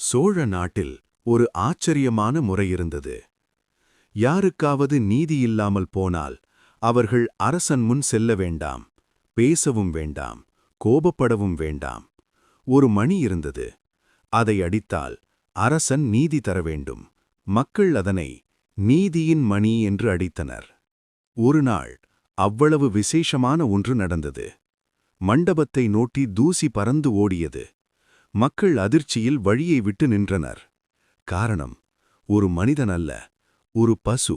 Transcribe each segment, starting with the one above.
சோழ நாட்டில் ஒரு ஆச்சரியமான முறை இருந்தது. யாருக்காவது நீதியில்லாமல் போனால் அவர்கள் அரசன் முன் செல்ல வேண்டாம், பேசவும் வேண்டாம், கோபப்படவும் வேண்டாம். ஒரு மணி இருந்தது. அதை அடித்தால் அரசன் நீதி தர வேண்டும். மக்கள் அதனை நீதியின் மணி என்று அடித்தனர். ஒரு நாள் அவ்வளவு விசேஷமான ஒன்று நடந்தது. மண்டபத்தை நோக்கி தூசி பறந்து ஓடியது. மக்கள் அதிர்ச்சியில் வழியை விட்டு நின்றனர். காரணம், ஒரு மனிதன் அல்ல, ஒரு பசு.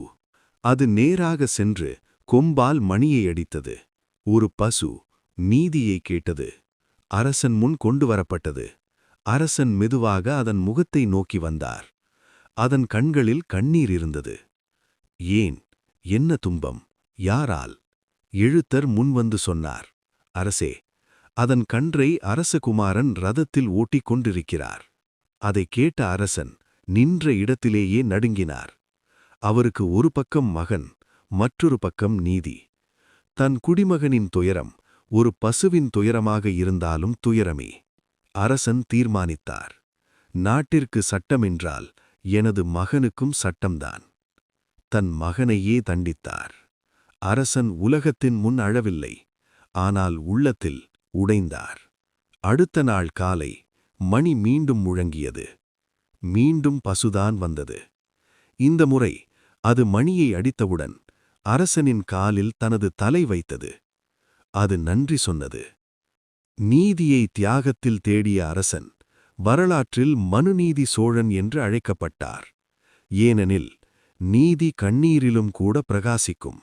அது நேராக சென்று கொம்பால் மணியை அடித்தது. ஒரு பசு நீதியை கேட்டது. அரசன் முன் கொண்டு வரப்பட்டது. அரசன் மெதுவாக அதன் முகத்தை நோக்கி வந்தார். அதன் கண்களில் கண்ணீர் இருந்தது. ஏன், என்ன துன்பம், யாரால்? எழுத்தர் முன்வந்து சொன்னார், அரசே, அதன் கன்றை அரசகுமாரன் ரதத்தில் ஓட்டிக் கொண்டிருக்கிறார். அதை கேட்ட அரசன் நின்ற இடத்திலேயே நடுங்கினார். அவருக்கு ஒரு பக்கம் மகன், மற்றொரு பக்கம் நீதி. தன் குடிமகனின் துயரம் ஒரு பசுவின் துயரமாக இருந்தாலும் துயரமே. அரசன் தீர்மானித்தார், நாட்டிற்கு சட்டமென்றால் எனது மகனுக்கும் சட்டம்தான். தன் மகனையே தண்டித்தார். அரசன் உலகத்தின் முன் அழவில்லை, ஆனால் உள்ளத்தில் உடைந்தார். அடுத்த நாள் காலை மணி மீண்டும் முழங்கியது. மீண்டும் பசுதான் வந்தது. இந்த முறை அது மணியை அடித்தவுடன் அரசனின் காலில் தனது தலை வைத்தது. அது நன்றி சொன்னது. நீதியை தியாகத்தில் தேடிய அரசன் வரலாற்றில் மனுநீதி சோழன் என்று அழைக்கப்பட்டார். ஏனெனில் நீதி கண்ணீரிலும் கூட பிரகாசிக்கும்.